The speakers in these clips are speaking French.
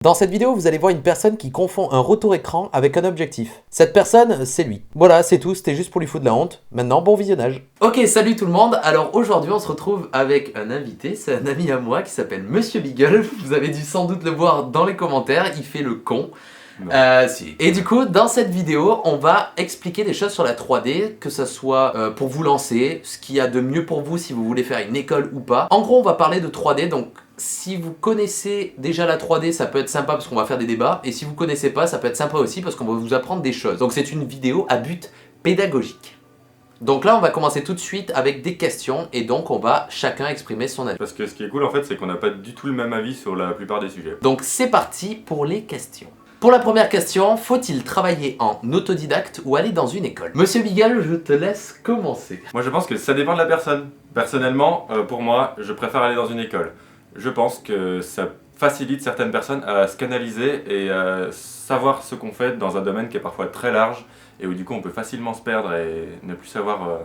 Dans cette vidéo, vous allez voir une personne qui confond un retour écran avec un objectif. Cette personne, c'est lui. Voilà, c'est tout, c'était juste pour lui foutre de la honte. Maintenant, bon visionnage. Ok, salut tout le monde. Alors aujourd'hui, on se retrouve avec un invité, c'est un ami à moi qui s'appelle Monsieur Beagle. Vous avez dû sans doute le voir dans les commentaires, il fait le con. Si. Et du coup, dans cette vidéo, on va expliquer des choses sur la 3D, que ce soit pour vous lancer, ce qu'il y a de mieux pour vous si vous voulez faire une école ou pas. En gros, on va parler de 3D, donc si vous connaissez déjà la 3D, ça peut être sympa parce qu'on va faire des débats, et si vous connaissez pas, ça peut être sympa aussi parce qu'on va vous apprendre des choses. Donc c'est une vidéo à but pédagogique. Donc là, on va commencer tout de suite avec des questions, et donc on va chacun exprimer son avis. Parce que ce qui est cool en fait, c'est qu'on n'a pas du tout le même avis sur la plupart des sujets. Donc c'est parti pour les questions. Pour la première question, faut-il travailler en autodidacte ou aller dans une école? Monsieur Beagle, je te laisse commencer. Moi je pense que ça dépend de la personne. Personnellement, pour moi, je préfère aller dans une école. Je pense que ça facilite certaines personnes à se canaliser et à savoir ce qu'on fait dans un domaine qui est parfois très large et où du coup on peut facilement se perdre et ne plus savoir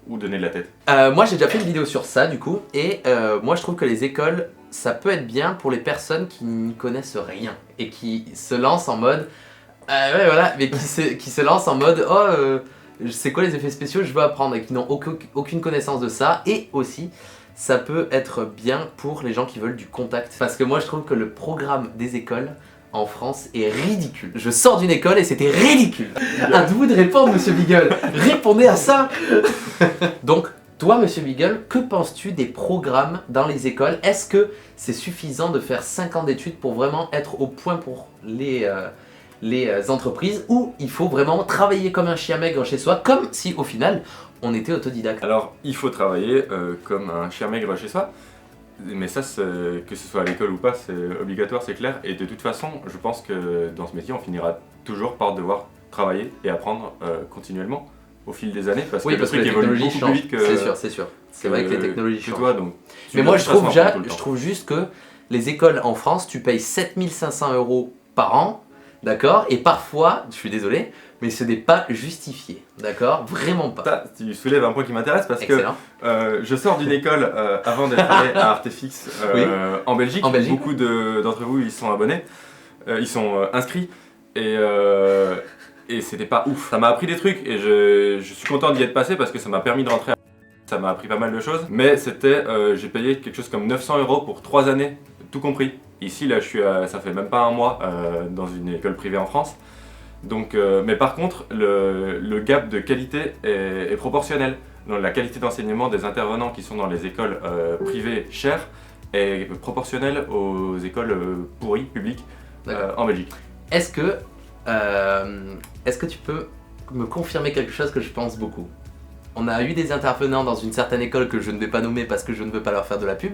où donner de la tête. Moi j'ai déjà fait une vidéo sur ça du coup, et moi je trouve que les écoles, ça peut être bien pour les personnes qui n'y connaissent rien et qui se lancent en mode ouais voilà, mais qui se lancent en mode c'est quoi les effets spéciaux, je veux apprendre, et qui n'ont aucune connaissance de ça. Et aussi ça peut être bien pour les gens qui veulent du contact, parce que moi je trouve que le programme des écoles en France est ridicule. Je sors d'une école et c'était ridicule. À vous de répondre, Monsieur Beagle. Répondez à ça. Donc, toi, Monsieur Beagle, que penses-tu des programmes dans les écoles? Est-ce que c'est suffisant de faire 5 ans d'études pour vraiment être au point pour les entreprises, ou il faut vraiment travailler comme un chien maigre chez soi, comme si au final on était autodidacte? Alors, il faut travailler comme un chien maigre chez soi. Mais ça, que ce soit à l'école ou pas, c'est obligatoire, c'est clair. Et de toute façon, je pense que dans ce métier, on finira toujours par devoir travailler et apprendre continuellement au fil des années. Parce que le truc évolue beaucoup plus vite que... C'est sûr. C'est vrai que les technologies changent. Toi, donc, mais moi, je trouve juste que les écoles en France, tu payes 7500 € par an, d'accord? Et parfois, je suis désolé, mais ce n'est pas justifié, d'accord? Vraiment pas. Tu soulèves un point qui m'intéresse parce que je sors d'une école avant d'être allé à Artefix en Belgique. Beaucoup d'entre vous ils sont abonnés, ils sont inscrits et c'était pas ouf. Ça m'a appris des trucs et je suis content d'y être passé parce que ça m'a permis de rentrer. Ça m'a appris pas mal de choses, mais c'était, j'ai payé quelque chose comme 900 € pour 3 années, tout compris. Ici là, ça fait même pas un mois dans une école privée en France. Donc, mais par contre, le gap de qualité est proportionnel. Donc, la qualité d'enseignement des intervenants qui sont dans les écoles privées chères est proportionnelle aux écoles pourries, publiques, en Belgique. Est-ce que tu peux me confirmer quelque chose que je pense beaucoup? On a eu des intervenants dans une certaine école que je ne vais pas nommer parce que je ne veux pas leur faire de la pub,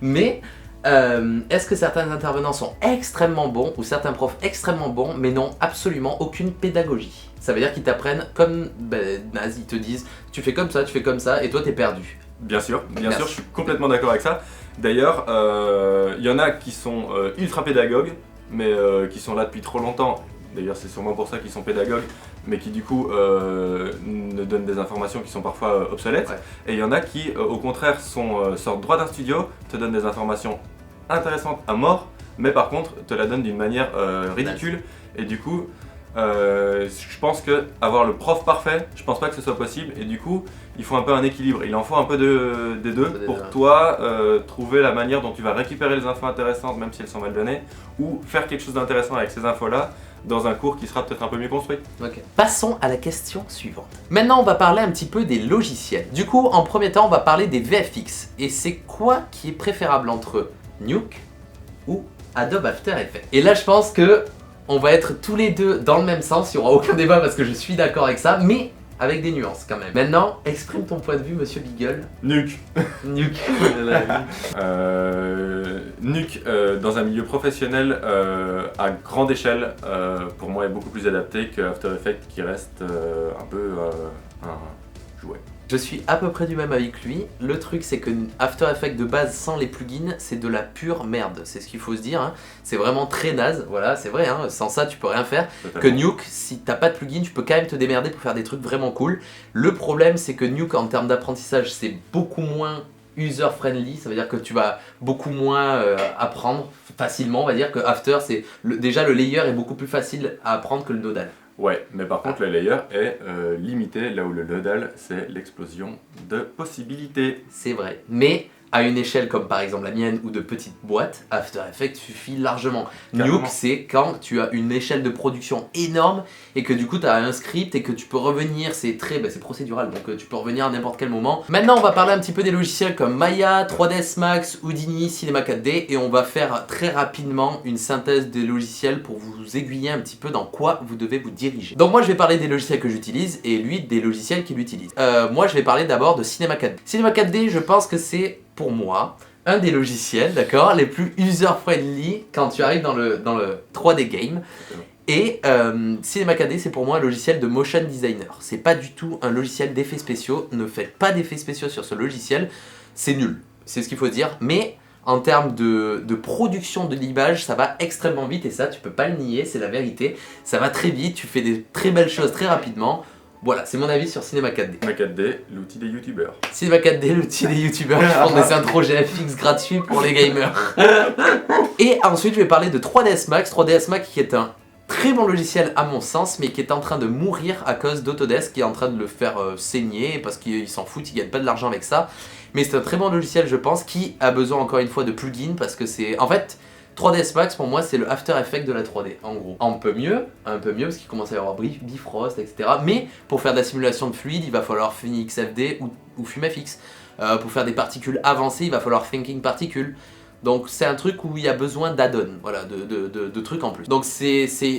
mais est-ce que certains intervenants sont extrêmement bons, ou certains profs extrêmement bons, mais n'ont absolument aucune pédagogie? Ça veut dire qu'ils t'apprennent comme ils te disent tu fais comme ça, et toi t'es perdu. Bien sûr, je suis complètement d'accord avec ça. D'ailleurs, il y en a qui sont ultra pédagogues, mais qui sont là depuis trop longtemps. D'ailleurs, c'est sûrement pour ça qu'ils sont pédagogues, mais qui du coup ne donnent des informations qui sont parfois obsolètes. Ouais. Et il y en a qui, au contraire, sortent droit d'un studio, te donnent des informations intéressantes à mort, mais par contre te la donnent d'une manière ridicule. Et du coup, je pense que avoir le prof parfait, je pense pas que ce soit possible. Et du coup, il faut un peu un équilibre. Il en faut un peu des deux pour toi trouver la manière dont tu vas récupérer les infos intéressantes, même si elles sont mal données, ou faire quelque chose d'intéressant avec ces infos-là dans un cours qui sera peut-être un peu mieux construit. Ok. Passons à la question suivante. Maintenant, on va parler un petit peu des logiciels. Du coup, en premier temps, on va parler des VFX. Et c'est quoi qui est préférable entre Nuke ou Adobe After Effects? Et là, je pense que on va être tous les deux dans le même sens, il n'y aura aucun débat parce que je suis d'accord avec ça, mais avec des nuances quand même. Maintenant, exprime ton point de vue, Monsieur Beagle. Nuke. Nuke. Nuke, dans un milieu professionnel à grande échelle, pour moi est beaucoup plus adapté que After Effects qui reste un peu un jouet. Je suis à peu près du même avis que lui. Le truc, c'est que After Effects de base, sans les plugins, c'est de la pure merde. C'est ce qu'il faut se dire. Hein. C'est vraiment très naze. Voilà, c'est vrai. Hein. Sans ça, tu peux rien faire. Que Nuke, si t'as pas de plugin, tu peux quand même te démerder pour faire des trucs vraiment cool. Le problème, c'est que Nuke, en termes d'apprentissage, c'est beaucoup moins user-friendly, ça veut dire que tu vas beaucoup moins apprendre facilement, on va dire que After, déjà le layer est beaucoup plus facile à apprendre que le Nodal. Ouais, mais par contre, le layer est limité, là où le Nodal, c'est l'explosion de possibilités. C'est vrai, mais à une échelle comme par exemple la mienne ou de petites boîtes, After Effects suffit largement. Carrément. Nuke, c'est quand tu as une échelle de production énorme et que du coup tu as un script et que tu peux revenir, c'est procédural, donc tu peux revenir à n'importe quel moment. Maintenant on va parler un petit peu des logiciels comme Maya, 3ds Max, Houdini, Cinema 4D et on va faire très rapidement une synthèse des logiciels pour vous aiguiller un petit peu dans quoi vous devez vous diriger. Donc moi je vais parler des logiciels que j'utilise et lui des logiciels qu'il utilise. Moi je vais parler d'abord de Cinema 4D. Cinema 4D, je pense que c'est pour moi un des logiciels, d'accord, les plus user-friendly quand tu arrives dans le 3D game. Et Cinema 4D, c'est pour moi un logiciel de motion designer. C'est pas du tout un logiciel d'effets spéciaux. Ne faites pas d'effets spéciaux sur ce logiciel. C'est nul, c'est ce qu'il faut dire. Mais en termes de production de l'image, ça va extrêmement vite. Et ça, tu peux pas le nier, c'est la vérité. Ça va très vite, tu fais des très belles choses très rapidement. Voilà, c'est mon avis sur Cinema 4D. Cinema 4D, l'outil des youtubeurs. Cinema 4D, l'outil des youtubeurs qui font des intros GFX gratuits pour les gamers. Et ensuite, je vais parler de 3ds Max. 3ds Max qui est un très bon logiciel à mon sens, mais qui est en train de mourir à cause d'Autodesk qui est en train de le faire saigner parce qu'ils s'en foutent, ils gagnent pas de l'argent avec ça. Mais c'est un très bon logiciel, je pense, qui a besoin encore une fois de plugins parce que c'est... En fait, 3ds Max pour moi c'est le After Effects de la 3D en gros. Un peu mieux parce qu'il commence à y avoir Bifrost, etc. Mais pour faire de la simulation de fluide, il va falloir Phoenix FD ou FumeFX. Pour faire des particules avancées, il va falloir Thinking Particle. Donc c'est un truc où il y a besoin d'add-on, voilà, de trucs en plus. Donc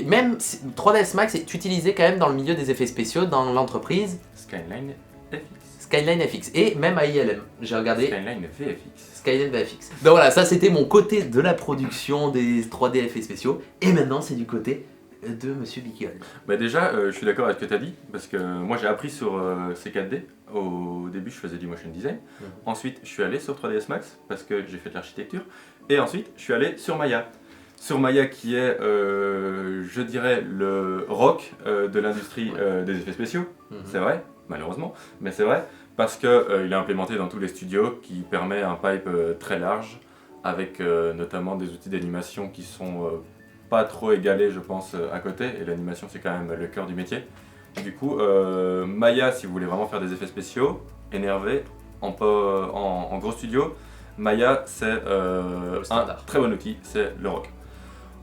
même 3ds Max est utilisé quand même dans le milieu des effets spéciaux dans l'entreprise. Skyline FX. Skyline FX et même à ILM, j'ai regardé. Skyline VFX. Skyline VFX. Donc voilà, ça c'était mon côté de la production des 3D effets spéciaux. Et maintenant c'est du côté de Monsieur Beagle. Bah déjà, je suis d'accord avec ce que tu as dit, parce que moi j'ai appris sur C4D. Au début, je faisais du motion design. Ensuite, je suis allé sur 3ds Max, parce que j'ai fait de l'architecture. Et ensuite, je suis allé sur Maya. Sur Maya qui est, je dirais, le rock de l'industrie des effets spéciaux. C'est vrai, malheureusement, mais c'est vrai. Parce qu'il est implémenté dans tous les studios, qui permet un pipe très large, avec notamment des outils d'animation qui sont pas trop égalés, je pense, à côté. Et l'animation, c'est quand même le cœur du métier. Du coup, Maya, si vous voulez vraiment faire des effets spéciaux, énervés, en gros studio, Maya, c'est un très bon outil, c'est le rock.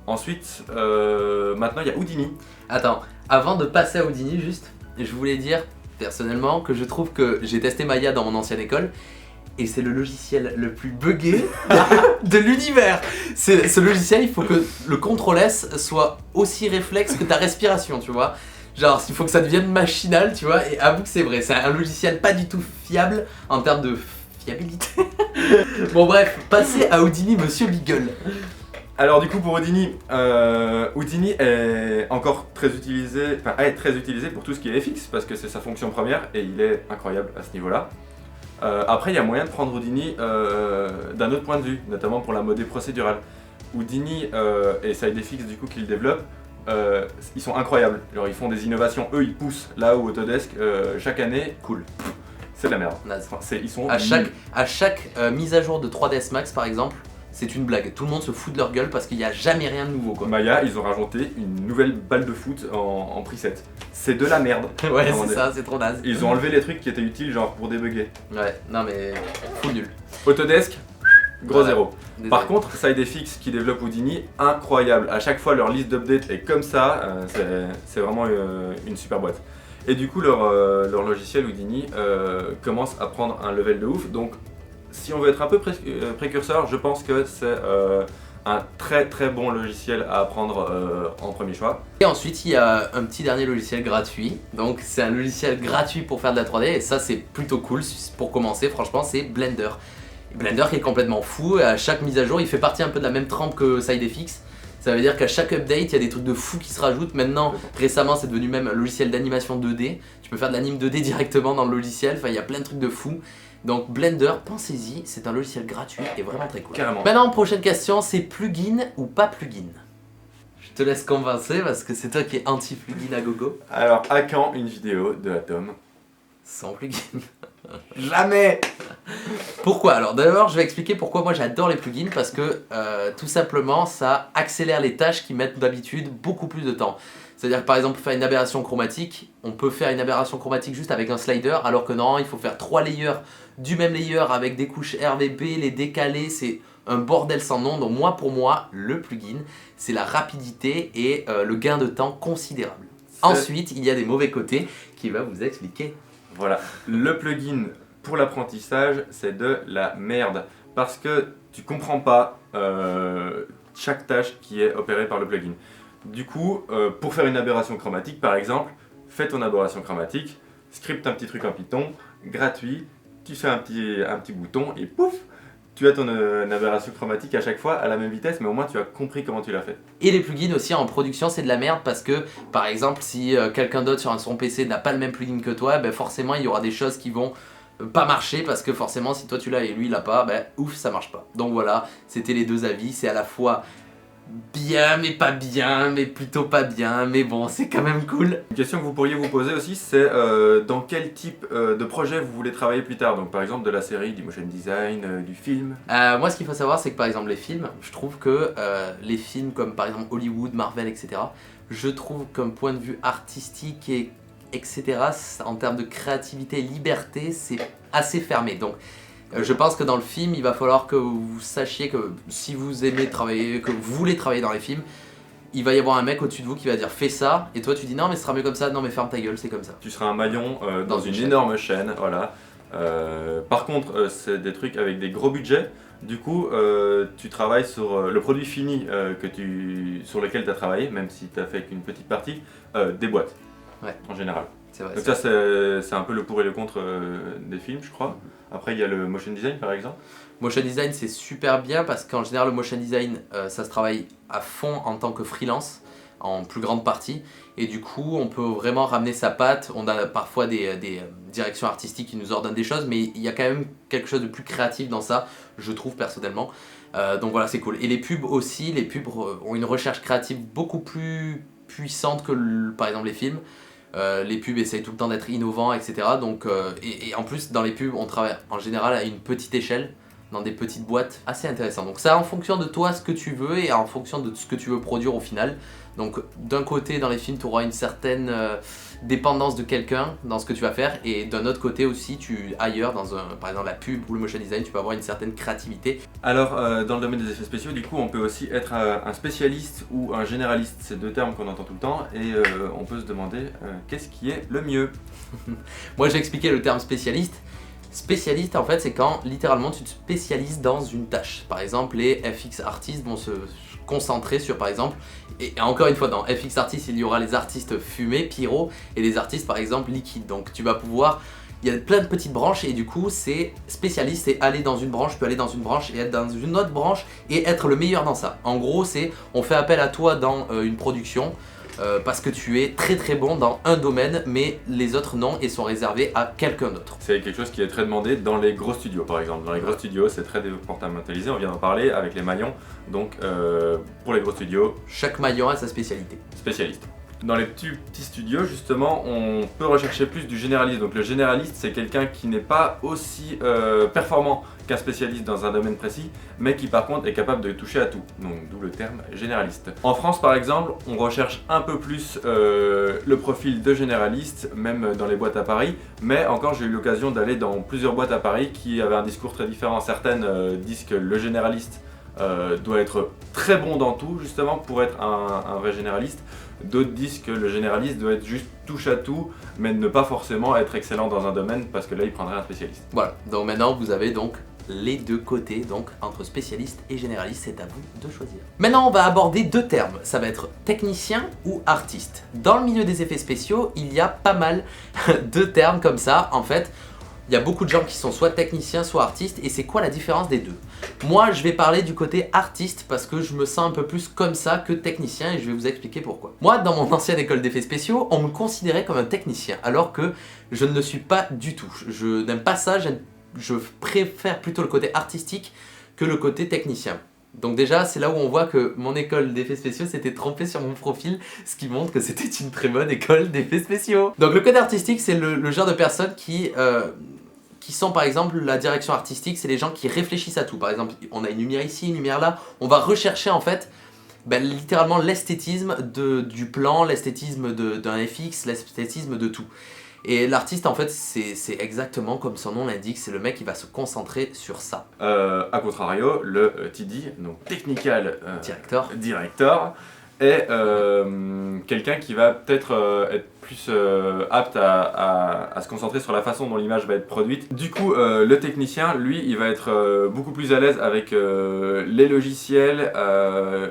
Ensuite, maintenant, il y a Houdini. Attends, avant de passer à Houdini, juste, je voulais dire personnellement que je trouve que j'ai testé Maya dans mon ancienne école et c'est le logiciel le plus buggé de l'univers. Ce logiciel, il faut que le CTRL S soit aussi réflexe que ta respiration, tu vois. Genre, il faut que ça devienne machinal, tu vois, et avoue que c'est vrai, c'est un logiciel pas du tout fiable en termes de fiabilité. Bon bref, passez à Houdini, Monsieur Beagle. Alors du coup pour Houdini, Houdini est encore très utilisé, enfin est très utilisé pour tout ce qui est FX parce que c'est sa fonction première et il est incroyable à ce niveau-là. Après il y a moyen de prendre Houdini d'un autre point de vue, notamment pour la modée procédurale. Houdini et SideFX du coup qu'ils développent, ils sont incroyables. Genre ils font des innovations, eux ils poussent là où Autodesk chaque année, cool. C'est de la merde. Enfin, ils sont à chaque mise à jour de 3ds Max par exemple, c'est une blague. Tout le monde se fout de leur gueule parce qu'il n'y a jamais rien de nouveau quoi. Maya, ils ont rajouté une nouvelle balle de foot en preset. C'est de la merde. Ouais, c'est ça, c'est trop naze. Ils ont enlevé les trucs qui étaient utiles, genre pour débugger. Ouais, non mais full nul. Autodesk, gros zéro. Désolé. Par contre, SideFX qui développe Houdini, incroyable. À chaque fois, leur liste d'updates est comme ça. C'est vraiment une super boîte. Et du coup, leur logiciel Houdini commence à prendre un level de ouf. Donc, si on veut être un peu précurseur, je pense que c'est un très très bon logiciel à apprendre en premier choix. Et ensuite, il y a un petit dernier logiciel gratuit. Donc, c'est un logiciel gratuit pour faire de la 3D. Et ça, c'est plutôt cool. Pour commencer, franchement, c'est Blender. Blender qui est complètement fou. À chaque mise à jour, il fait partie un peu de la même trempe que SideFX. Ça veut dire qu'à chaque update, il y a des trucs de fou qui se rajoutent. Maintenant, récemment, c'est devenu même un logiciel d'animation 2D. Tu peux faire de l'anime 2D directement dans le logiciel. Enfin, il y a plein de trucs de fou. Donc Blender, pensez-y, c'est un logiciel gratuit et vraiment très cool. Carrément. Maintenant, prochaine question, c'est plugin ou pas plugin? Je te laisse convaincre parce que c'est toi qui es anti-plugin à gogo. Alors, à quand une vidéo de Atom sans plugin? Jamais. Pourquoi? Alors d'abord, je vais expliquer pourquoi moi j'adore les plugins parce que tout simplement ça accélère les tâches qui mettent d'habitude beaucoup plus de temps. C'est-à-dire que par exemple faire une aberration chromatique, on peut faire une aberration chromatique juste avec un slider alors que non, il faut faire 3 layers du même layer avec des couches RVB, les décaler, c'est un bordel sans nom. Donc moi pour moi, le plugin, c'est la rapidité et le gain de temps considérable. Ensuite, il y a des mauvais côtés qui va vous expliquer. Voilà, le plugin pour l'apprentissage, c'est de la merde. Parce que tu comprends pas chaque tâche qui est opérée par le plugin. Du coup, pour faire une aberration chromatique, par exemple, fais ton aberration chromatique, scripte un petit truc en Python, gratuit, tu fais un petit bouton et pouf, tu as ton aberration chromatique à chaque fois à la même vitesse, mais au moins tu as compris comment tu l'as fait. Et les plugins aussi en production, c'est de la merde parce que, par exemple, si quelqu'un d'autre sur son PC n'a pas le même plugin que toi, ben forcément il y aura des choses qui vont pas marcher parce que forcément si toi tu l'as et lui il l'a pas, ben ouf, ça marche pas. Donc voilà, c'était les deux avis, c'est à la fois bien mais pas bien, mais plutôt pas bien, mais bon, c'est quand même cool. Une question que vous pourriez vous poser aussi, c'est dans quel type de projet vous voulez travailler plus tard. Donc par exemple de la série, du motion design, du film. Moi ce qu'il faut savoir c'est que par exemple les films, je trouve que les films comme par exemple Hollywood, Marvel, etc. Je trouve comme point de vue artistique et etc. en termes de créativité et liberté, c'est assez fermé. Donc je pense que dans le film, il va falloir que vous sachiez que si vous aimez travailler, que vous voulez travailler dans les films, il va y avoir un mec au-dessus de vous qui va dire fais ça, et toi tu dis non mais ce sera mieux comme ça, non mais ferme ta gueule, c'est comme ça. Tu seras un maillon dans une chaîne. énorme chaîne, voilà. Par contre, c'est des trucs avec des gros budgets. Du coup, tu travailles sur le produit fini sur lequel tu as travaillé, même si tu as fait qu'une petite partie, des boîtes, Ouais. en général. C'est vrai. Donc ça, c'est un peu le pour et le contre des films, je crois. Après, il y a le motion design, par exemple. Motion design c'est super bien parce qu'en général le motion design ça se travaille à fond en tant que freelance, en plus grande partie, et du coup on peut vraiment ramener sa patte. On a parfois des directions artistiques qui nous ordonnent des choses, mais il y a quand même quelque chose de plus créatif dans ça, je trouve personnellement. Donc voilà, c'est cool. Et les pubs aussi, les pubs ont une recherche créative beaucoup plus puissante que par exemple les films. Les pubs essayent tout le temps d'être innovants, etc. Donc, et en plus, dans les pubs, on travaille en général à une petite échelle, dans des petites boîtes, assez intéressant. Donc ça, en fonction de toi, ce que tu veux, et en fonction de ce que tu veux produire au final. Donc d'un côté, dans les films, tu auras une certaine dépendance de quelqu'un dans ce que tu vas faire, et d'un autre côté aussi, ailleurs, par exemple la pub ou le motion design, tu peux avoir une certaine créativité. Alors, dans le domaine des effets spéciaux, du coup, on peut aussi être un spécialiste ou un généraliste. C'est deux termes qu'on entend tout le temps, et on peut se demander qu'est-ce qui est le mieux. Moi, j'ai expliqué le terme spécialiste. Spécialiste, en fait, c'est quand littéralement tu te spécialises dans une tâche. Par exemple, les FX artistes vont se concentrer sur, par exemple, et encore une fois, dans FX artistes, il y aura les artistes fumés, pyro, et les artistes, par exemple, liquides. Donc, tu vas pouvoir. Il y a plein de petites branches, et du coup, c'est spécialiste, c'est aller dans une branche, peut aller dans une branche et être dans une autre branche et être le meilleur dans ça. En gros, c'est on fait appel à toi dans une production. Parce que tu es très très bon dans un domaine, mais les autres non et sont réservés à quelqu'un d'autre. C'est quelque chose qui est très demandé dans les gros studios, par exemple. Dans les gros studios, c'est très départementalisé, on vient d'en parler avec les maillons. Donc, pour les gros studios, Chaque maillon a sa spécialité. spécialiste. Dans les petits studios, justement, on peut rechercher plus du généraliste. Donc le généraliste, c'est quelqu'un qui n'est pas aussi performant qu'un spécialiste dans un domaine précis, mais qui par contre est capable de toucher à tout. Donc d'où le terme généraliste. En France, par exemple, on recherche un peu plus le profil de généraliste, même dans les boîtes à Paris. Mais encore, j'ai eu l'occasion d'aller dans plusieurs boîtes à Paris qui avaient un discours très différent. Certaines disent que le généraliste doit être très bon dans tout, justement, pour être un vrai généraliste. D'autres disent que le généraliste doit être juste touche à tout, mais ne pas forcément être excellent dans un domaine, parce que là, il prendrait un spécialiste. Voilà, donc maintenant vous avez donc les deux côtés, donc entre spécialiste et généraliste, c'est à vous de choisir. Maintenant on va aborder deux termes, ça va être technicien ou artiste. Dans le milieu des effets spéciaux, il y a pas mal de termes comme ça, en fait. Il y a beaucoup de gens qui sont soit techniciens, soit artistes, et c'est quoi la différence des deux? Moi, je vais parler du côté artiste parce que je me sens un peu plus comme ça que technicien, et je vais vous expliquer pourquoi. Moi, dans mon ancienne école d'effets spéciaux, on me considérait comme un technicien, alors que je ne le suis pas du tout. Je n'aime pas ça, je préfère plutôt le côté artistique que le côté technicien. Donc déjà, c'est là où on voit que mon école d'effets spéciaux s'était trompée sur mon profil, ce qui montre que c'était une très bonne école d'effets spéciaux. Donc le côté artistique, c'est le genre de personne qui qui sont par exemple la direction artistique, c'est les gens qui réfléchissent à tout. Par exemple, on a une lumière ici, une lumière là, on va rechercher en fait littéralement l'esthétisme du plan, l'esthétisme d'un FX, l'esthétisme de tout. Et l'artiste en fait c'est exactement comme son nom l'indique, c'est le mec qui va se concentrer sur ça. A contrario, le TD, donc Technical Director, est quelqu'un qui va peut-être être plus apte à se concentrer sur la façon dont l'image va être produite. Du coup, le technicien, lui, il va être beaucoup plus à l'aise avec les logiciels,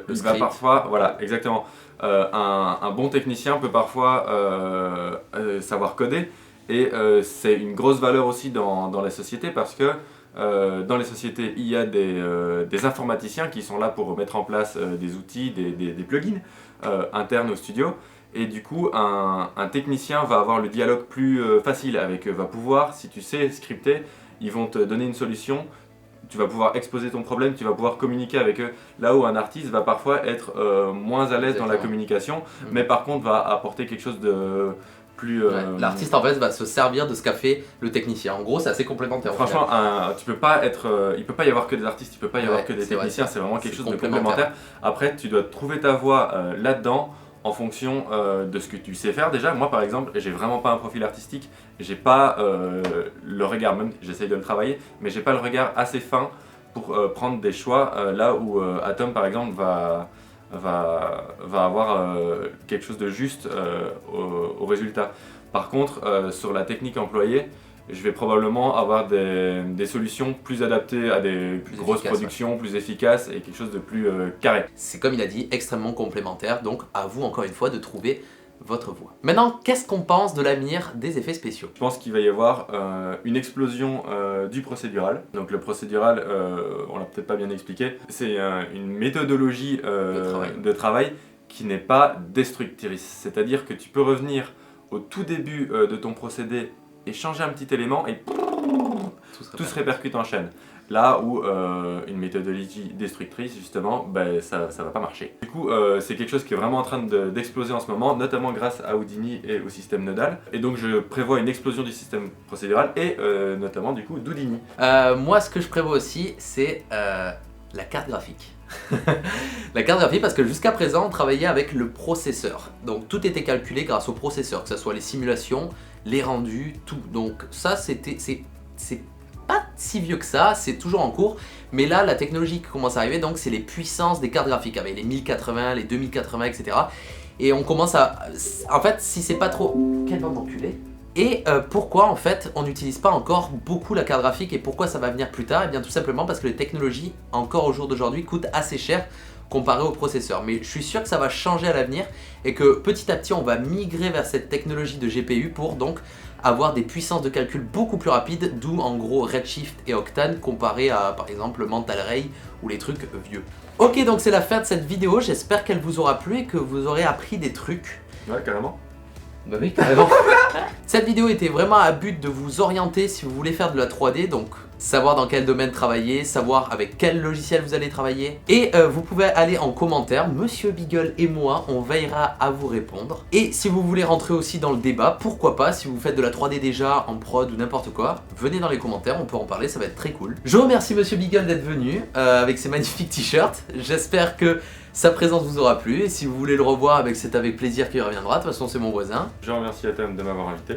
il va parfois, voilà, exactement. Un bon technicien peut parfois savoir coder et c'est une grosse valeur aussi dans la société parce que dans les sociétés il y a des informaticiens qui sont là pour mettre en place des outils, des plugins internes au studio et du coup un technicien va avoir le dialogue plus facile avec eux, va pouvoir, si tu sais scripter, ils vont te donner une solution. Tu vas pouvoir exposer ton problème, tu vas pouvoir communiquer avec eux. Là où un artiste va parfois être moins à l'aise dans la communication, mais par contre va apporter quelque chose de plus... L'artiste en fait va se servir de ce qu'a fait le technicien. En gros, c'est assez complémentaire. Franchement, tu peux pas être, il peut pas y avoir que des artistes, il peut pas y avoir que des techniciens, c'est vraiment quelque chose de complémentaire. Après, tu dois trouver ta voie là-dedans en fonction de ce que tu sais faire déjà. Moi par exemple, j'ai vraiment pas un profil artistique, j'ai pas le regard, même j'essaye de le travailler, mais j'ai pas le regard assez fin pour prendre des choix là où Atom par exemple va avoir quelque chose de juste au résultat. Par contre, sur la technique employée, je vais probablement avoir des solutions plus adaptées à des plus grosses productions, plus efficaces et quelque chose de plus carré. C'est comme il a dit, extrêmement complémentaire, donc à vous encore une fois de trouver votre voie. Maintenant, qu'est-ce qu'on pense de l'avenir des effets spéciaux? Je pense qu'il va y avoir une explosion du procédural. Donc le procédural, on l'a peut-être pas bien expliqué, c'est une méthodologie de travail qui n'est pas destructrice. C'est-à-dire que tu peux revenir au tout début de ton procédé et changer un petit élément et tout se répercute en chaîne. Là où une méthodologie destructrice, justement, ça va pas marcher. Du coup, c'est quelque chose qui est vraiment en train d'exploser en ce moment, notamment grâce à Houdini et au système nodal. Et donc je prévois une explosion du système procédural et notamment du coup d'Houdini. Moi, ce que je prévois aussi, c'est la carte graphique. La carte graphique parce que jusqu'à présent on travaillait avec le processeur, donc tout était calculé grâce au processeur, que ce soit les simulations, les rendus, tout. Donc ça c'est pas si vieux que ça, c'est toujours en cours, mais là la technologie qui commence à arriver, donc c'est les puissances des cartes graphiques avec les 1080, les 2080, etc. Et on commence à... En fait, si c'est pas trop... Quelle bande d'enculé. Et pourquoi en fait on n'utilise pas encore beaucoup la carte graphique et pourquoi ça va venir plus tard? Et bien tout simplement parce que les technologies encore au jour d'aujourd'hui coûtent assez cher comparé au processeur. Mais je suis sûr que ça va changer à l'avenir et que petit à petit on va migrer vers cette technologie de GPU pour donc avoir des puissances de calcul beaucoup plus rapides, d'où en gros Redshift et Octane comparé à par exemple Mental Ray ou les trucs vieux. Ok, donc c'est la fin de cette vidéo, j'espère qu'elle vous aura plu et que vous aurez appris des trucs. Ouais, carrément. Bah oui, carrément. Cette vidéo était vraiment à but de vous orienter si vous voulez faire de la 3D, donc savoir dans quel domaine travailler, savoir avec quel logiciel vous allez travailler. Et vous pouvez aller en commentaire, Monsieur Beagle et moi, on veillera à vous répondre. Et si vous voulez rentrer aussi dans le débat, pourquoi pas, si vous faites de la 3D déjà en prod ou n'importe quoi, venez dans les commentaires, on peut en parler, ça va être très cool. Je remercie Monsieur Beagle d'être venu avec ses magnifiques t-shirts. J'espère que sa présence vous aura plu et si vous voulez le revoir, c'est avec plaisir qu'il reviendra, de toute façon c'est mon voisin. Je remercie Atom de m'avoir invité.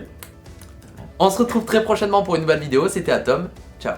On se retrouve très prochainement pour une nouvelle vidéo, c'était Atom, ciao.